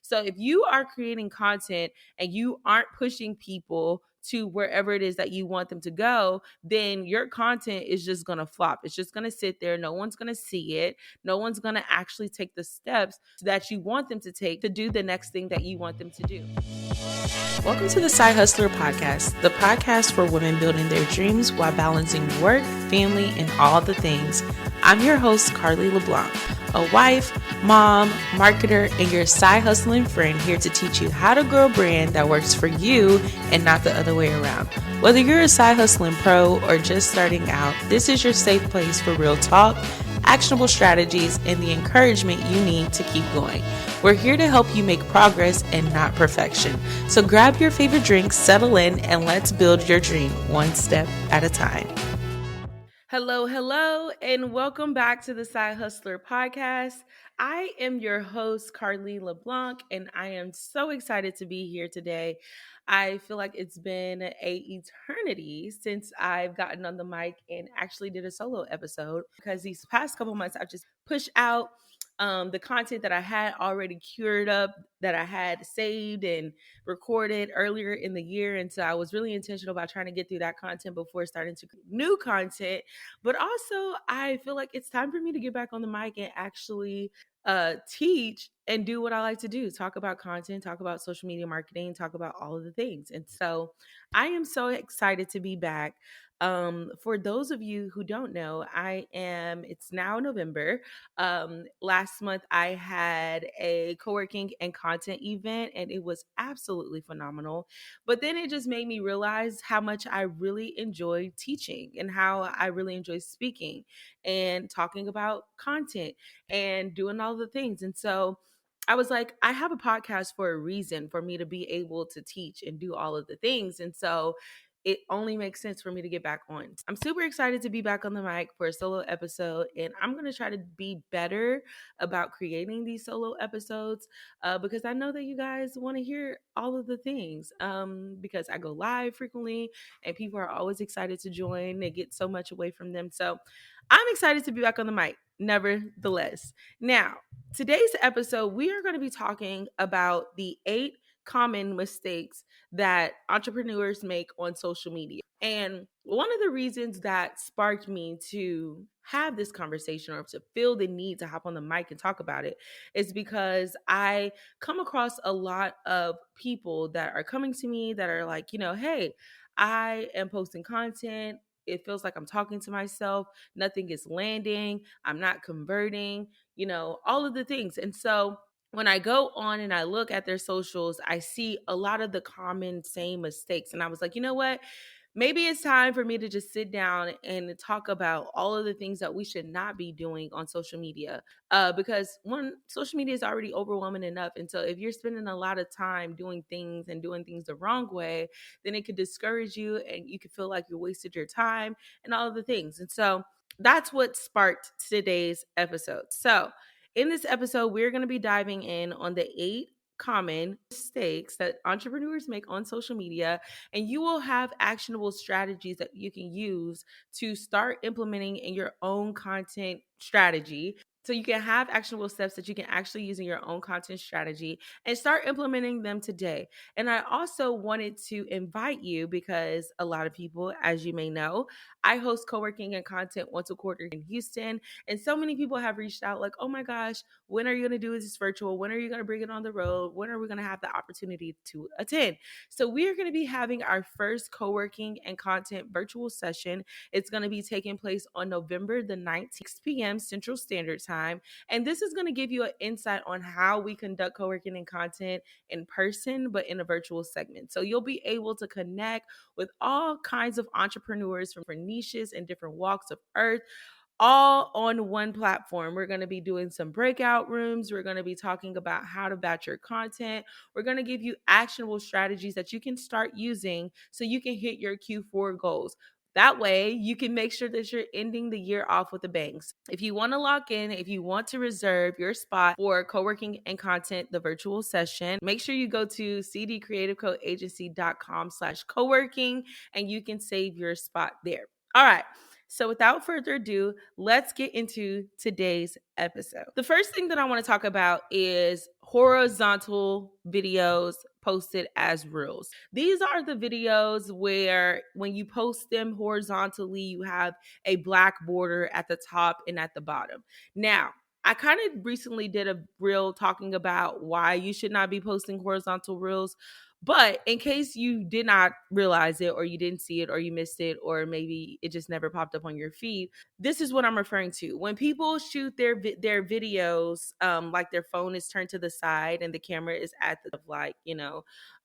So if you are creating content and you aren't pushing people to wherever it is that you want them to go, then your content is just going to flop. It's just going to sit there. No one's going to see it. No one's going to actually take the steps that you want them to take to do the next thing that you want them to do. Welcome to the Side Hustler Podcast, the podcast for women building their dreams while balancing work, family, and all the things. I'm your host, Carly LeBlanc, a wife, mom, marketer, and your side hustling friend here to teach you how to grow a brand that works for you and not the other way around. Whether you're a side hustling pro or just starting out, this is your safe place for real talk, actionable strategies, and the encouragement you need to keep going. We're here to help you make progress and not perfection. So grab your favorite drink, settle in, and let's build your dream one step at a time. Hello, and welcome back to the Side Hustler Podcast. I am your host, Carly LeBlanc, and I am so excited to be here today. I feel like it's been an eternity since I've gotten on the mic and actually did a solo episode because these past couple months I've just pushed out the content that I had already cured up, that I had saved and recorded earlier in the year. And so I was really intentional about trying to get through that content before starting to create new content. But also, I feel like it's time for me to get back on the mic and actually teach and do what I like to do, talk about content, talk about social media marketing, talk about all of the things. And so I am so excited to be back. For those of you who don't know, it's now November. Last month I had a co-working and content event and it was absolutely phenomenal. But then it just made me realize how much I really enjoy teaching and how I really enjoy speaking and talking about content and doing all the things. And so I was like, I have a podcast for a reason, for me to be able to teach and do all of the things. And so it only makes sense for me to get back on. I'm super excited to be back on the mic for a solo episode, and I'm going to try to be better about creating these solo episodes because I know that you guys want to hear all of the things because I go live frequently and people are always excited to join. They get so much away from them. So I'm excited to be back on the mic, nevertheless. Now, today's episode, we are going to be talking about the 8 common mistakes that entrepreneurs make on social media. And one of the reasons that sparked me to have this conversation or to feel the need to hop on the mic and talk about it is because I come across a lot of people that are coming to me that are like, hey, I am posting content. It feels like I'm talking to myself. Nothing is landing. I'm not converting, all of the things. And so when I go on and I look at their socials, I see a lot of the common same mistakes. And I was like, you know what? Maybe it's time for me to just sit down and talk about all of the things that we should not be doing on social media. Because one, social media is already overwhelming enough. And so if you're spending a lot of time doing things and doing things the wrong way, then it could discourage you and you could feel like you wasted your time and all of the things. And so that's what sparked today's episode. So in this episode, we're going to be diving in on the 8 common mistakes that entrepreneurs make on social media, and you will have actionable strategies that you can use to start implementing in your own content strategy. So you can have actionable steps that you can actually use in your own content strategy and start implementing them today. And I also wanted to invite you because a lot of people, as you may know, I host co-working and content once a quarter in Houston. And so many people have reached out like, oh my gosh, when are you going to do this virtual? When are you going to bring it on the road? When are we going to have the opportunity to attend? So we are going to be having our first co-working and content virtual session. It's going to be taking place on November the 19th, 6 p.m. Central Standard Time. And this is going to give you an insight on how we conduct co-working and content in person, but in a virtual segment. So you'll be able to connect with all kinds of entrepreneurs from different niches and different walks of earth, all on one platform. We're going to be doing some breakout rooms. We're going to be talking about how to batch your content. We're going to give you actionable strategies that you can start using so you can hit your Q4 goals. That way, you can make sure that you're ending the year off with a bang. If you want to lock in, if you want to reserve your spot for co-working and content, the virtual session, make sure you go to cdcreativecoagency.com/co-working and you can save your spot there. All right. So, without further ado, let's get into today's episode. The first thing that I want to talk about is horizontal videos posted as reels. These are the videos where when you post them horizontally, you have a black border at the top and at the bottom. Now, I kind of recently did a reel talking about why you should not be posting horizontal reels. But in case you did not realize it, or you didn't see it, or you missed it, or maybe it just never popped up on your feed, this is what I'm referring to. When people shoot their videos, like their phone is turned to the side and the camera is at the like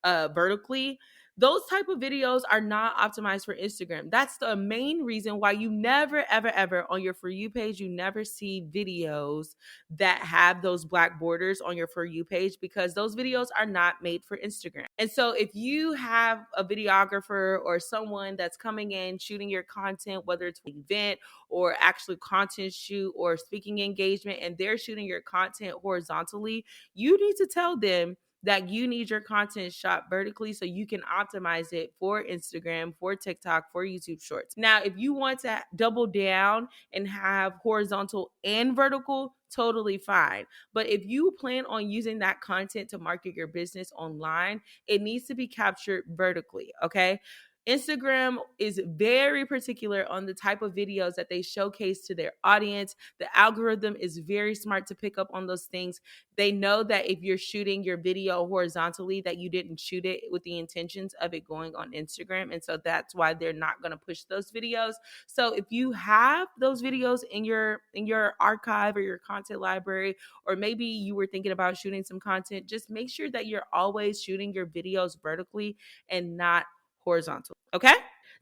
vertically. Those type of videos are not optimized for Instagram. That's the main reason why you never, ever, ever on your For You page, you never see videos that have those black borders on your For You page, because those videos are not made for Instagram. And so if you have a videographer or someone that's coming in shooting your content, whether it's an event or actually content shoot or speaking engagement, and they're shooting your content horizontally, you need to tell them that you need your content shot vertically so you can optimize it for Instagram, for TikTok, for YouTube Shorts. Now, if you want to double down and have horizontal and vertical, totally fine. But if you plan on using that content to market your business online, it needs to be captured vertically, okay? Instagram is very particular on the type of videos that they showcase to their audience. The algorithm is very smart to pick up on those things. They know that if you're shooting your video horizontally, that you didn't shoot it with the intentions of it going on Instagram. And so that's why they're not going to push those videos. So if you have those videos in your archive or your content library, or maybe you were thinking about shooting some content, just make sure that you're always shooting your videos vertically and not horizontal. Okay?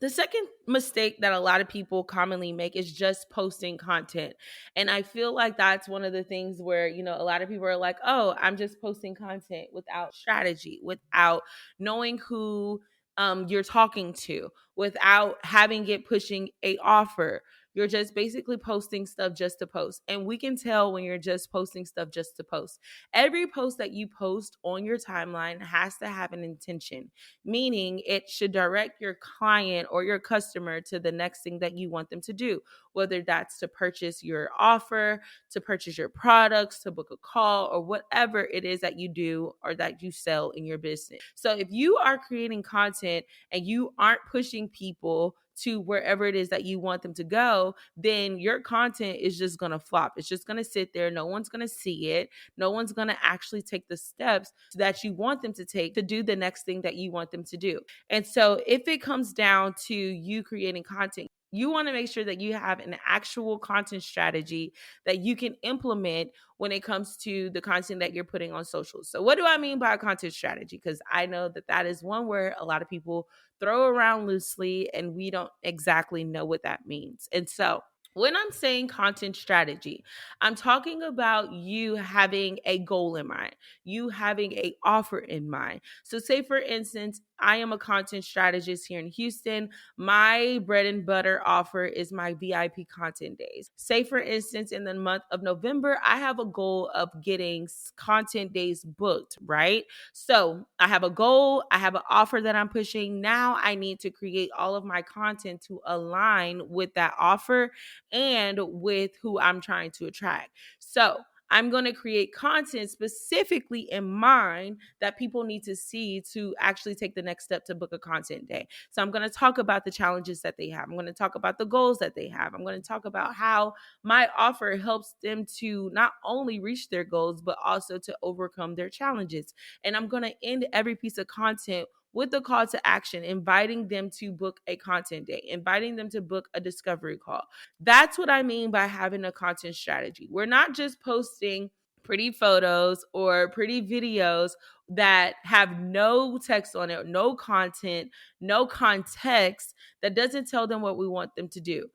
The second mistake that a lot of people commonly make is just posting content. And I feel like that's one of the things where, a lot of people are like, oh, I'm just posting content without strategy, without knowing who you're talking to, without having it pushing a offer. You're just basically posting stuff just to post. And we can tell when you're just posting stuff just to post. Every post that you post on your timeline has to have an intention, meaning it should direct your client or your customer to the next thing that you want them to do, whether that's to purchase your offer, to purchase your products, to book a call, or whatever it is that you do or that you sell in your business. So if you are creating content and you aren't pushing people to wherever it is that you want them to go, then your content is just going to flop. It's just going to sit there. No one's going to see it. No one's going to actually take the steps that you want them to take to do the next thing that you want them to do. And so if it comes down to you creating content, you want to make sure that you have an actual content strategy that you can implement when it comes to the content that you're putting on socials. So what do I mean by a content strategy? Because I know that that is one word a lot of people throw around loosely and we don't exactly know what that means. And so when I'm saying content strategy, I'm talking about you having a goal in mind, you having a offer in mind. So say for instance, I am a content strategist here in Houston. My bread and butter offer is my VIP content days. Say for instance, in the month of November, I have a goal of getting content days booked, right? So I have a goal, I have an offer that I'm pushing. Now I need to create all of my content to align with that offer and with who I'm trying to attract. So I'm going to create content specifically in mind that people need to see to actually take the next step to book a content day. So I'm going to talk about the challenges that they have. I'm going to talk about the goals that they have. I'm going to talk about how my offer helps them to not only reach their goals, but also to overcome their challenges. And I'm going to end every piece of content with the call to action, inviting them to book a content day, inviting them to book a discovery call. That's what I mean by having a content strategy. We're not just posting pretty photos or pretty videos that have no text on it, no content, no context that doesn't tell them what we want them to do.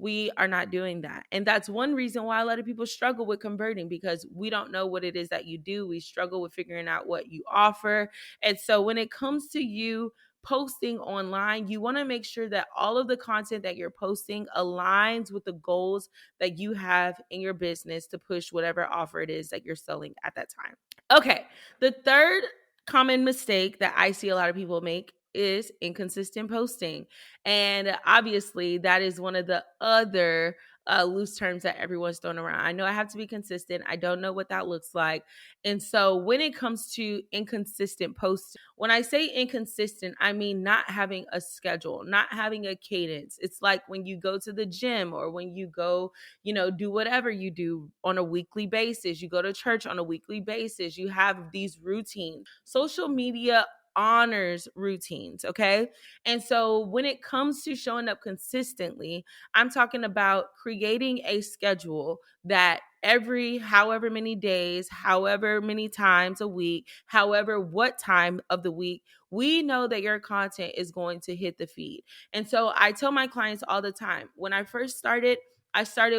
We are not doing that. And that's one reason why a lot of people struggle with converting, because we don't know what it is that you do. We struggle with figuring out what you offer. And so when it comes to you posting online, you want to make sure that all of the content that you're posting aligns with the goals that you have in your business to push whatever offer it is that you're selling at that time. Okay, the third common mistake that I see a lot of people make is inconsistent posting. And obviously, that is one of the other loose terms that everyone's throwing around. I know I have to be consistent. I don't know what that looks like. And so when it comes to inconsistent posts, when I say inconsistent, I mean not having a schedule, not having a cadence. It's like when you go to the gym or when you go, do whatever you do on a weekly basis, you go to church on a weekly basis, you have these routines. Social media honors routines, okay? And so when it comes to showing up consistently, I'm talking about creating a schedule that every however many days, however many times a week, however what time of the week, we know that your content is going to hit the feed. And so I tell my clients all the time, when I started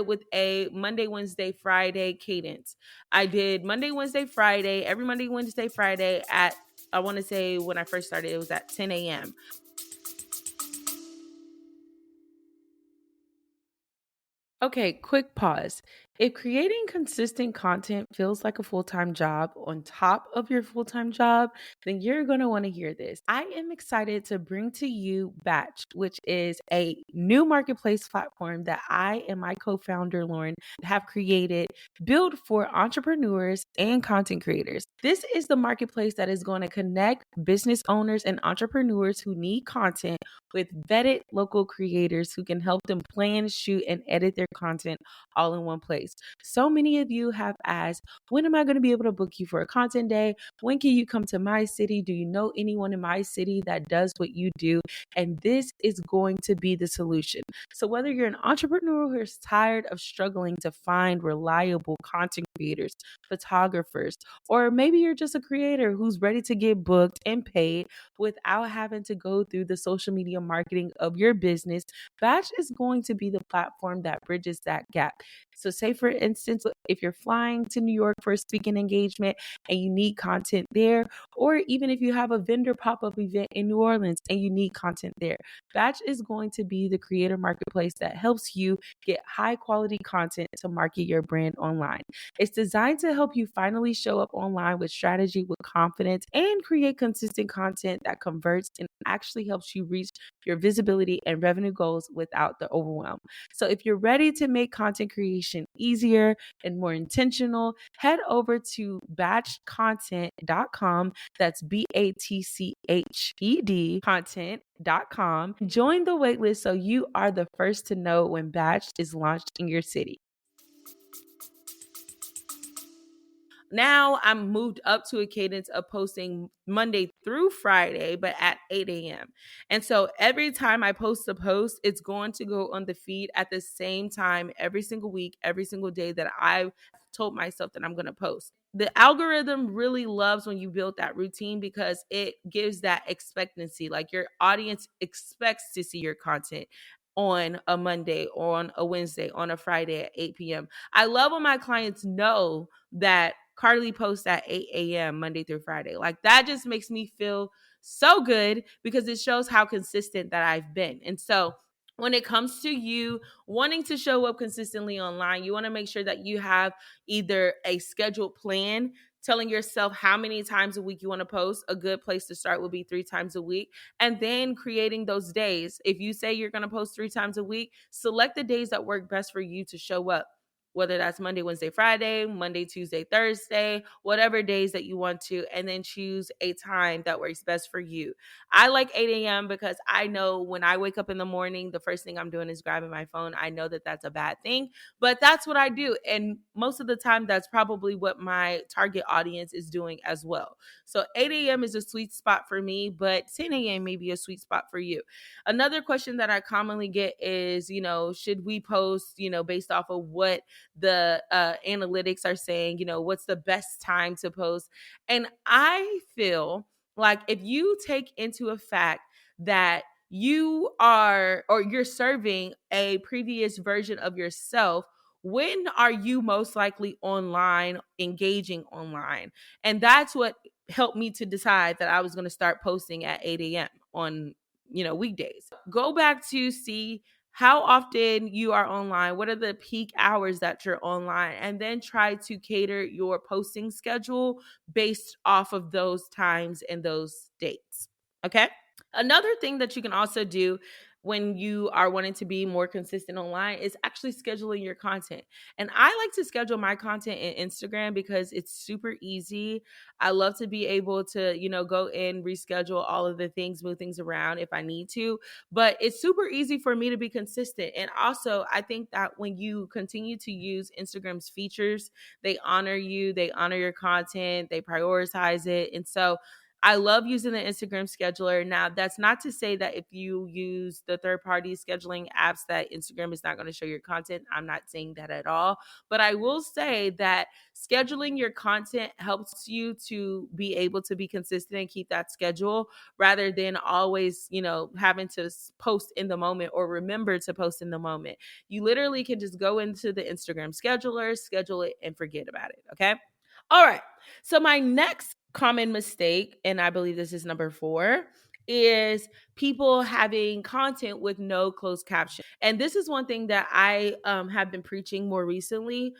with a Monday, Wednesday, Friday cadence. I did Monday, Wednesday, Friday, every Monday, Wednesday, Friday at, I want to say when I first started, it was at 10 a.m. Okay, quick pause. If creating consistent content feels like a full time job on top of your full time job, then you're going to want to hear this. I am excited to bring to you Batch, which is a new marketplace platform that I and my co founder, Lauren, have created, built for entrepreneurs and content creators. This is the marketplace that is going to connect business owners and entrepreneurs who need content with vetted local creators who can help them plan, shoot, and edit their content all in one place. So many of you have asked, when am I going to be able to book you for a content day? When can you come to my city? Do you know anyone in my city that does what you do? And this is going to be the solution. So whether you're an entrepreneur who is tired of struggling to find reliable content creators, photographers, or maybe you're just a creator who's ready to get booked and paid without having to go through the social media marketing of your business, Batch is going to be the platform that bridges that gap. So, say for instance, if you're flying to New York for a speaking engagement and you need content there, or even if you have a vendor pop up event in New Orleans and you need content there, Batch is going to be the creator marketplace that helps you get high quality content to market your brand online. It's designed to help you finally show up online with strategy, with confidence, and create consistent content that converts and actually helps you reach your visibility and revenue goals without the overwhelm. So if you're ready to make content creation easier and more intentional, head over to batchcontent.com. That's BATCHED content.com. Join the waitlist so you are the first to know when Batch is launched in your city. Now I'm moved up to a cadence of posting Monday through Friday, but at 8 a.m. And so every time I post a post, it's going to go on the feed at the same time every single week, every single day that I've told myself that I'm going to post. The algorithm really loves when you build that routine because it gives that expectancy. Like your audience expects to see your content on a Monday, on a Wednesday, on a Friday at 8 p.m. I love when my clients know that Carly posts at 8 a.m. Monday through Friday. Like that just makes me feel so good because it shows how consistent that I've been. And so when it comes to you wanting to show up consistently online, you want to make sure that you have either a scheduled plan, telling yourself how many times a week you want to post. A good place to start would be 3 times a week. And then creating those days. If you say you're going to post 3 times a week, select the days that work best for you to show up, whether that's Monday, Wednesday, Friday, Monday, Tuesday, Thursday, whatever days that you want to, and then choose a time that works best for you. I like 8 a.m. because I know when I wake up in the morning, the first thing I'm doing is grabbing my phone. I know that that's a bad thing, but that's what I do. And most of the time, that's probably what my target audience is doing as well. So 8 a.m. is a sweet spot for me, but 10 a.m. may be a sweet spot for you. Another question that I commonly get is, should we post, based off of what the analytics are saying, what's the best time to post? And I feel like if you take into a fact that you are or you're serving a previous version of yourself, when are you most likely online, engaging online? And that's what helped me to decide that I was going to start posting at 8 a.m. on weekdays. Go back to see how often you are online, what are the peak hours that you're online, and then try to cater your posting schedule based off of those times and those dates. Okay? Another thing that you can also do when you are wanting to be more consistent online is actually scheduling your content. And I like to schedule my content in Instagram because it's super easy. I love to be able to, go in, reschedule all of the things, move things around if I need to. But it's super easy for me to be consistent. And also, I think that when you continue to use Instagram's features, they honor you, they honor your content, they prioritize it. And so I love using the Instagram scheduler. Now, that's not to say that if you use the third party scheduling apps that Instagram is not going to show your content. I'm not saying that at all. But I will say that scheduling your content helps you to be able to be consistent and keep that schedule rather than always, having to post in the moment or remember to post in the moment. You literally can just go into the Instagram scheduler, schedule it, and forget about it. Okay. All right. So my next common mistake, and I believe this is number 4, is people having content with no closed caption. And this is one thing that I have been preaching more recently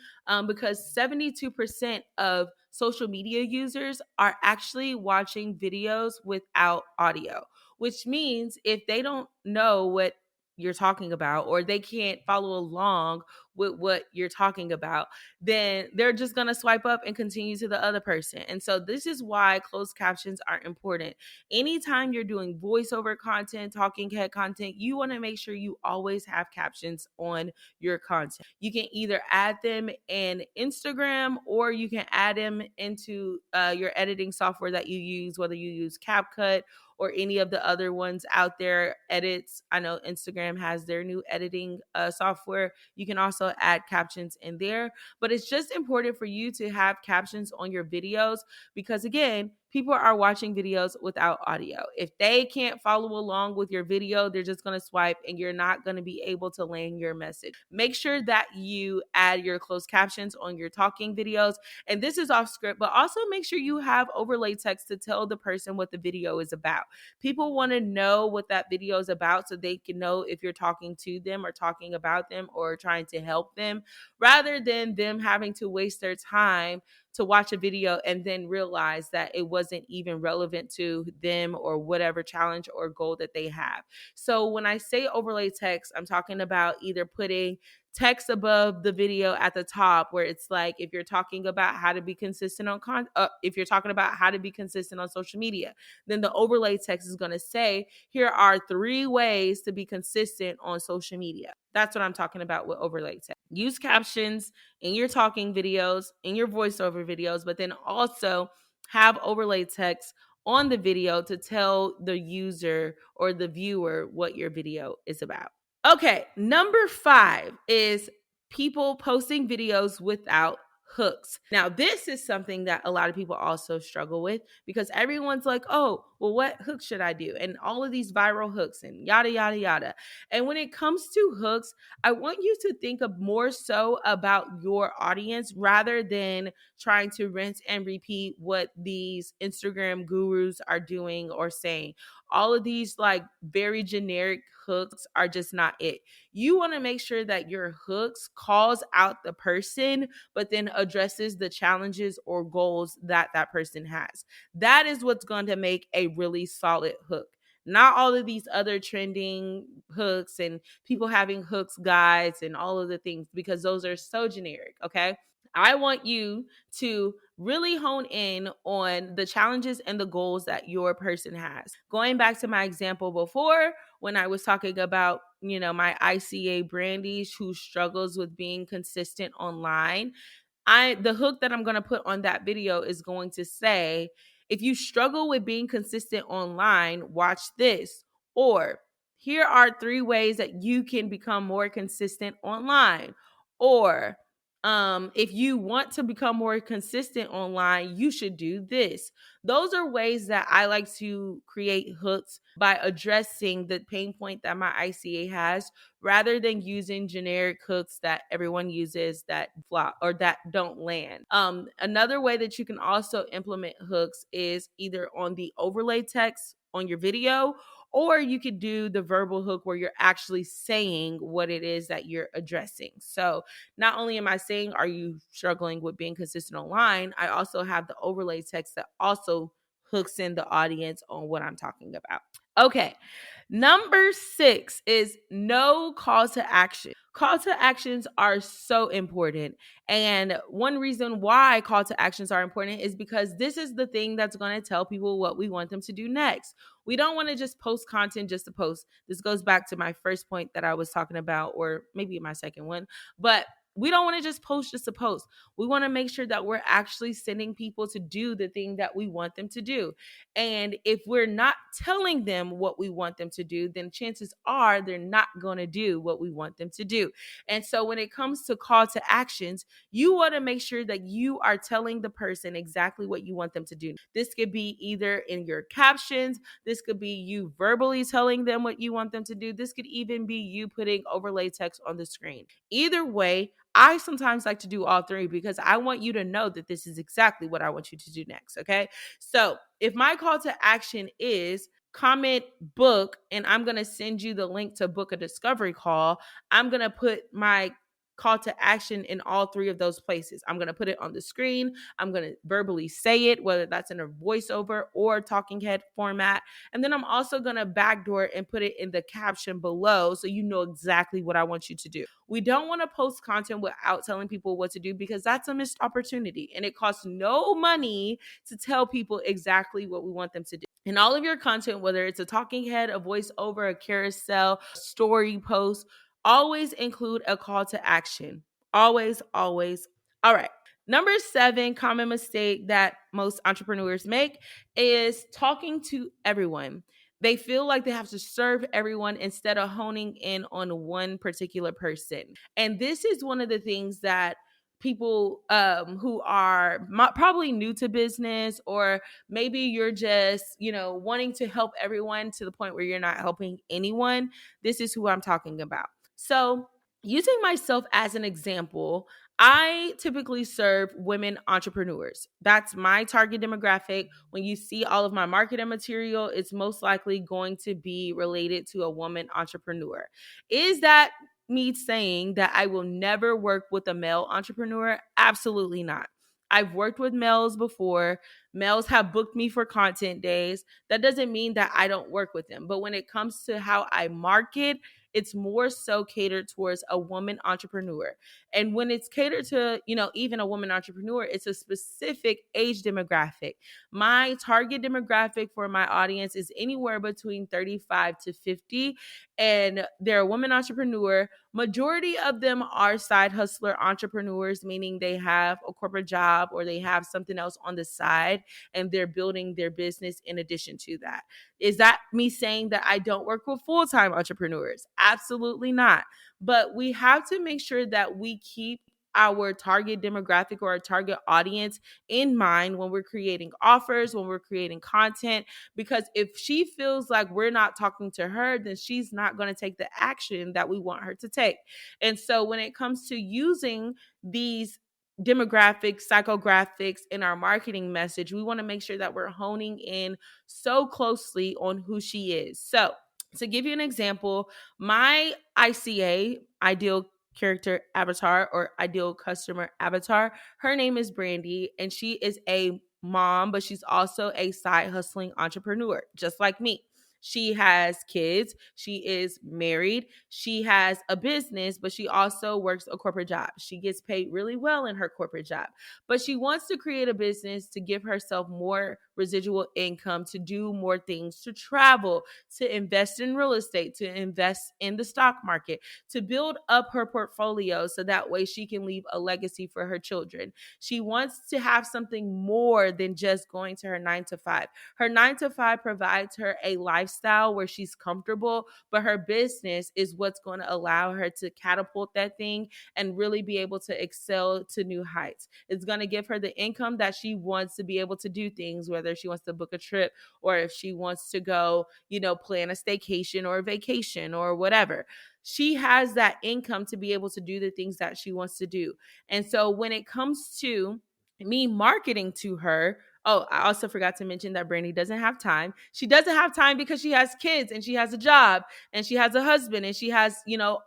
because 72% of social media users are actually watching videos without audio, which means if they don't know what you're talking about or they can't follow along with what you're talking about, then they're just going to swipe up and continue to the other person. And so this is why closed captions are important. Anytime you're doing voiceover content, talking head content, you want to make sure you always have captions on your content. You can either add them in Instagram or you can add them into your editing software that you use, whether you use CapCut or any of the other ones out there. Edits. I know Instagram has their new editing software. You can also add captions in there. But it's just important for you to have captions on your videos because, again, people are watching videos without audio. If they can't follow along with your video, they're just going to swipe and you're not going to be able to land your message. Make sure that you add your closed captions on your talking videos. And this is off script, but also make sure you have overlay text to tell the person what the video is about. People want to know what that video is about so they can know if you're talking to them or talking about them or trying to help them, rather than them having to waste their time to watch a video and then realize that it wasn't even relevant to them or whatever challenge or goal that they have. So when I say overlay text, I'm talking about either putting text above the video at the top where it's like if you're talking about how to be consistent on if you're talking about how to be consistent on social media, then the overlay text is going to say here are 3 ways to be consistent on social media. That's what I'm talking about with overlay text. Use captions in your talking videos, in your voiceover videos, but then also have overlay text on the video to tell the user or the viewer what your video is about. Okay, number 5 is people posting videos without hooks. Now, this is something that a lot of people also struggle with because everyone's like, oh, well, what hook should I do? And all of these viral hooks and yada, yada, yada. And when it comes to hooks, I want you to think of more so about your audience rather than trying to rinse and repeat what these Instagram gurus are doing or saying. All of these like very generic hooks are just not it. You want to make sure that your hooks calls out the person, but then addresses the challenges or goals that that person has. That is what's going to make a really solid hook. Not all of these other trending hooks and people having hooks guides and all of the things, because those are so generic. Okay. I want you to really hone in on the challenges and the goals that your person has. Going back to my example before, when I was talking about, my ICA brandies who struggles with being consistent online, the hook that I'm going to put on that video is going to say, if you struggle with being consistent online, watch this. Or here are 3 ways that you can become more consistent online. Or if you want to become more consistent online, you should do this. Those are ways that I like to create hooks by addressing the pain point that my ICA has, rather than using generic hooks that everyone uses that flop or that don't land. Another way that you can also implement hooks is either on the overlay text on your video, or you could do the verbal hook where you're actually saying what it is that you're addressing. So not only am I saying, are you struggling with being consistent online, I also have the overlay text that also hooks in the audience on what I'm talking about. Okay. Number 6 is no call to action. Call to actions are so important. And one reason why call to actions are important is because this is the thing that's going to tell people what we want them to do next. We don't want to just post content just to post. This goes back to my first point that I was talking about, or maybe my second one. But we don't want to just post just to post. We want to make sure that we're actually sending people to do the thing that we want them to do. And if we're not telling them what we want them to do, then chances are they're not going to do what we want them to do. And so when it comes to call to actions, you want to make sure that you are telling the person exactly what you want them to do. This could be either in your captions, this could be you verbally telling them what you want them to do. This could even be you putting overlay text on the screen. Either way, I sometimes like to do all three because I want you to know that this is exactly what I want you to do next. Okay. So if my call to action is comment book, and I'm going to send you the link to book a discovery call, I'm going to put my call to action in all three of those places. I'm going to put it on the screen. I'm going to verbally say it, whether that's in a voiceover or talking head format. And then I'm also going to backdoor and put it in the caption below so you know exactly what I want you to do. We don't want to post content without telling people what to do because that's a missed opportunity and it costs no money to tell people exactly what we want them to do. In all of your content, whether it's a talking head, a voiceover, a carousel, story post, always include a call to action. Always, always. All right. Number 7 common mistake that most entrepreneurs make is talking to everyone. They feel like they have to serve everyone instead of honing in on one particular person. And this is one of the things that people who are probably new to business, or maybe you're just, wanting to help everyone to the point where you're not helping anyone. This is who I'm talking about. So, using myself as an example, I typically serve women entrepreneurs. That's my target demographic. When you see all of my marketing material, it's most likely going to be related to a woman entrepreneur. Is that me saying that I will never work with a male entrepreneur? Absolutely not. I've worked with males before. Males have booked me for content days. That doesn't mean that I don't work with them. But when it comes to how I market, it's more so catered towards a woman entrepreneur. And when it's catered to, even a woman entrepreneur, it's a specific age demographic. My target demographic for my audience is anywhere between 35 to 50. And they're a woman entrepreneur. Majority of them are side hustler entrepreneurs, meaning they have a corporate job or they have something else on the side and they're building their business in addition to that. Is that me saying that I don't work with full-time entrepreneurs? Absolutely not. But we have to make sure that we keep our target demographic or our target audience in mind when we're creating offers, when we're creating content, because if she feels like we're not talking to her, then she's not going to take the action that we want her to take. And so when it comes to using these demographics, psychographics in our marketing message, we want to make sure that we're honing in so closely on who she is. So, to give you an example, my ICA, ideal character avatar or ideal customer avatar, her name is Brandy, and she is a mom, but she's also a side hustling entrepreneur, just like me. She has kids. She is married. She has a business, but she also works a corporate job. She gets paid really well in her corporate job, but she wants to create a business to give herself more residual income, to do more things, to travel, to invest in real estate, to invest in the stock market, to build up her portfolio so that way she can leave a legacy for her children. She wants to have something more than just going to her 9 to 5. Her 9 to 5 provides her a lifestyle where she's comfortable, but her business is what's going to allow her to catapult that thing and really be able to excel to new heights. It's going to give her the income that she wants to be able to do things, whether she wants to book a trip or if she wants to go, plan a staycation or a vacation or whatever. She has that income to be able to do the things that she wants to do. And so when it comes to me marketing to her, oh, I also forgot to mention that Brandy doesn't have time. She doesn't have time because she has kids and she has a job and she has a husband and she has,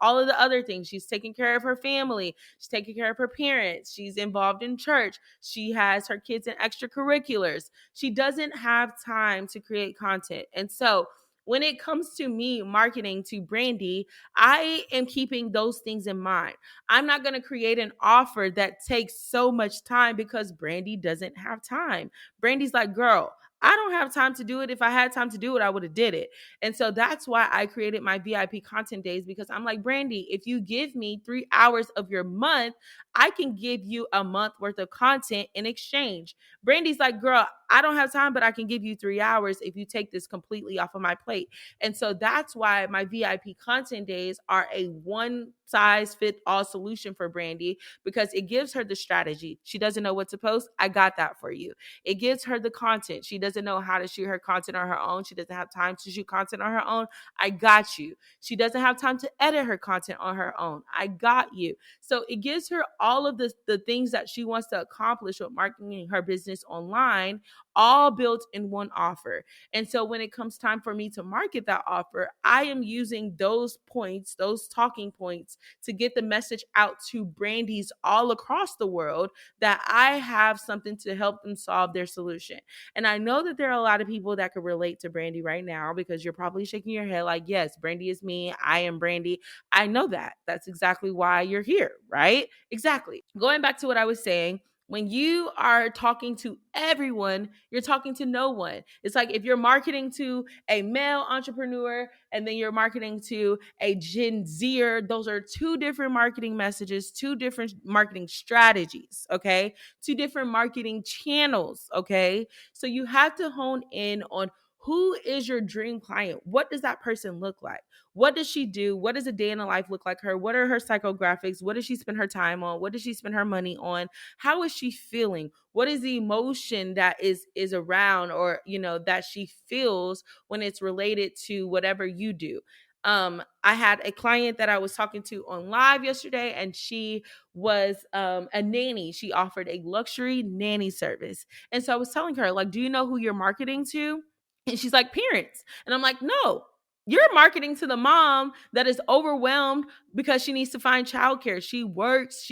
all of the other things. She's taking care of her family. She's taking care of her parents. She's involved in church. She has her kids in extracurriculars. She doesn't have time to create content. And so When it comes to me marketing to Brandy, I am keeping those things in mind. I'm not going to create an offer that takes so much time because Brandy doesn't have time. Brandy's like, girl, I don't have time to do it. If I had time to do it, I would have did it. And so that's why I created my VIP content days, because I'm like, Brandy, if you give me 3 hours of your month, I can give you a month worth of content in exchange. Brandy's like, girl, I don't have time, but I can give you 3 hours if you take this completely off of my plate. And so that's why my VIP content days are a one size fit all solution for Brandy, because it gives her the strategy. She doesn't know what to post. I got that for you. It gives her the content. She doesn't know how to shoot her content on her own. She doesn't have time to shoot content on her own. I got you. She doesn't have time to edit her content on her own. I got you. So it gives her all of the things that she wants to accomplish with marketing her business online, all built in one offer. And so when it comes time for me to market that offer, I am using those points, those talking points, to get the message out to Brandies all across the world that I have something to help them solve their solution. And I know that there are a lot of people that could relate to Brandy right now, because you're probably shaking your head like, yes, Brandy is me. I am Brandy. I know that. That's exactly why you're here, right? Exactly. Going back to what I was saying, when you are talking to everyone, you're talking to no one. It's like if you're marketing to a male entrepreneur and then you're marketing to a Gen Zer, those are two different marketing messages, two different marketing strategies, okay? Two different marketing channels, okay? So you have to hone in on who is your dream client? What does that person look like? What does she do? What does a day in the life look like her? What are her psychographics? What does she spend her time on? What does she spend her money on? How is she feeling? What is the emotion that is around, or that she feels when it's related to whatever you do? I had a client that I was talking to on live yesterday, and she was a nanny. She offered a luxury nanny service. And so I was telling her, like, do you know who you're marketing to? And she's like, parents. And I'm like, no, you're marketing to the mom that is overwhelmed because she needs to find childcare. She works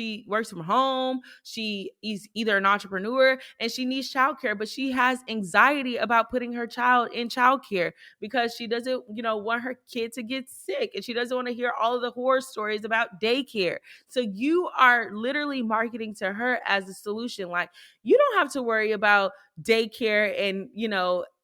from home. She is either an entrepreneur and she needs childcare, but she has anxiety about putting her child in childcare because she doesn't, want her kid to get sick, and she doesn't want to hear all of the horror stories about daycare. So you are literally marketing to her as a solution. Like, you don't have to worry about daycare and,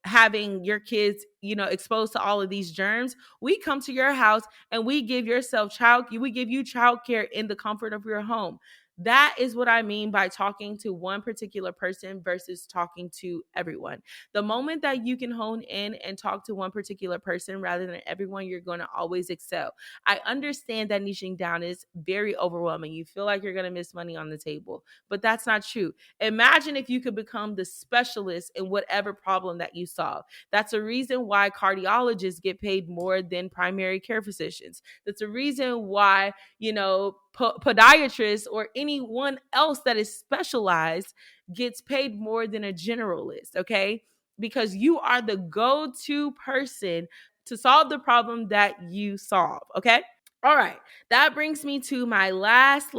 having your kids, exposed to all of these germs. We come to your house and we give we give you childcare in the comfort of your home. That is what I mean by talking to one particular person versus talking to everyone. The moment that you can hone in and talk to one particular person rather than everyone, you're going to always excel. I understand that niching down is very overwhelming. You feel like you're going to miss money on the table, but that's not true. Imagine if you could become the specialist in whatever problem that you solve. That's a reason why cardiologists get paid more than primary care physicians. That's a reason why, podiatrists or anyone else that is specialized gets paid more than a generalist, okay? Because you are the go-to person to solve the problem that you solve, okay? All right. That brings me to my last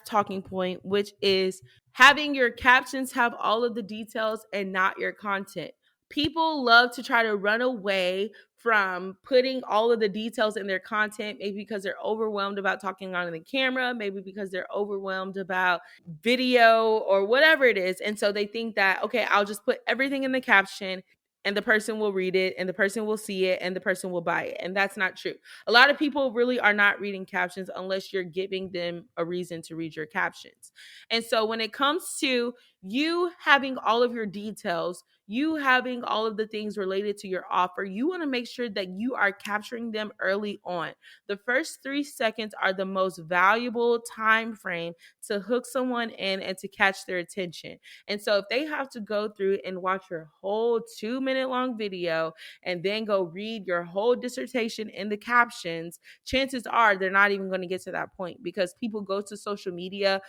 talking point, which is having your captions have all of the details and not your content. People love to try to run away from putting all of the details in their content, maybe because they're overwhelmed about talking on the camera, maybe because they're overwhelmed about video or whatever it is. And so they think that, okay, I'll just put everything in the caption and the person will read it and the person will see it and the person will buy it. And that's not true. A lot of people really are not reading captions unless you're giving them a reason to read your captions. And so when it comes to you having all of your details, you having all of the things related to your offer, you want to make sure that you are capturing them early on. The first 3 seconds are the most valuable time frame to hook someone in and to catch their attention. And so if they have to go through and watch your whole 2-minute long video and then go read your whole dissertation in the captions, chances are they're not even going to get to that point, because people go to social media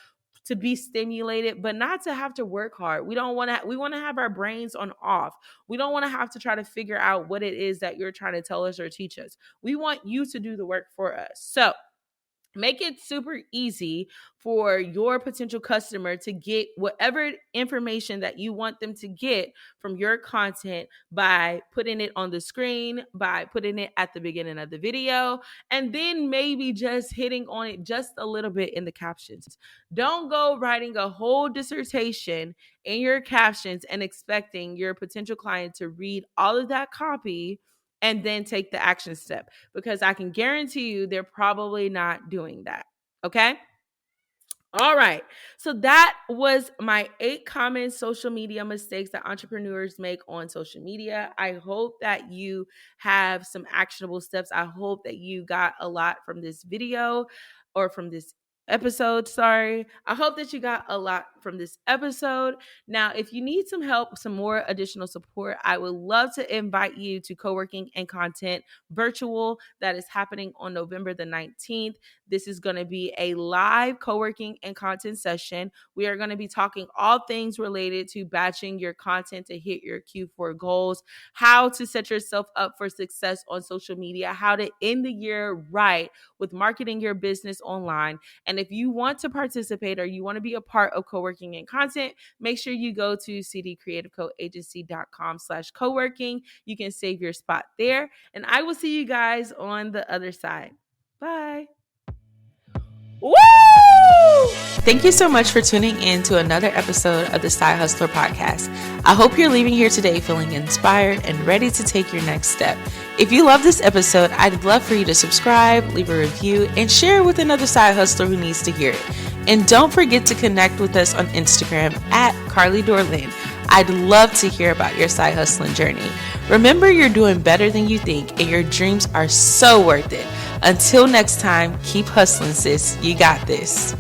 to be stimulated, but not to have to work hard. We want to have our brains on off. We don't want to have to try to figure out what it is that you're trying to tell us or teach us. We want you to do the work for us. So Make it super easy for your potential customer to get whatever information that you want them to get from your content by putting it on the screen, by putting it at the beginning of the video, and then maybe just hitting on it just a little bit in the captions. Don't go writing a whole dissertation in your captions and expecting your potential client to read all of that copy and then take the action step, because I can guarantee you they're probably not doing that. Okay. All right. So that was my 8 common social media mistakes that entrepreneurs make on social media. I hope that you have some actionable steps. I hope that you got a lot from this video or from this episode. Sorry. I hope that you got a lot from this episode. Now, if you need some help, some more additional support, I would love to invite you to Coworking and Content Virtual that is happening on November the 19th. This is going to be a live co-working and content session. We are going to be talking all things related to batching your content to hit your Q4 goals, how to set yourself up for success on social media, how to end the year right with marketing your business online. And if you want to participate or you want to be a part of co-working and content, make sure you go to cdcreativecoagency.com/co-working. You can save your spot there. And I will see you guys on the other side. Bye. Woo! Thank you so much for tuning in to another episode of the Side Hustler Podcast. I hope you're leaving here today feeling inspired and ready to take your next step. If you love this episode, I'd love for you to subscribe, leave a review, and share it with another side hustler who needs to hear it. And don't forget to connect with us on Instagram at Carly Dorlin. I'd love to hear about your side hustling journey. Remember, you're doing better than you think, and your dreams are so worth it. Until next time, keep hustling, sis. You got this.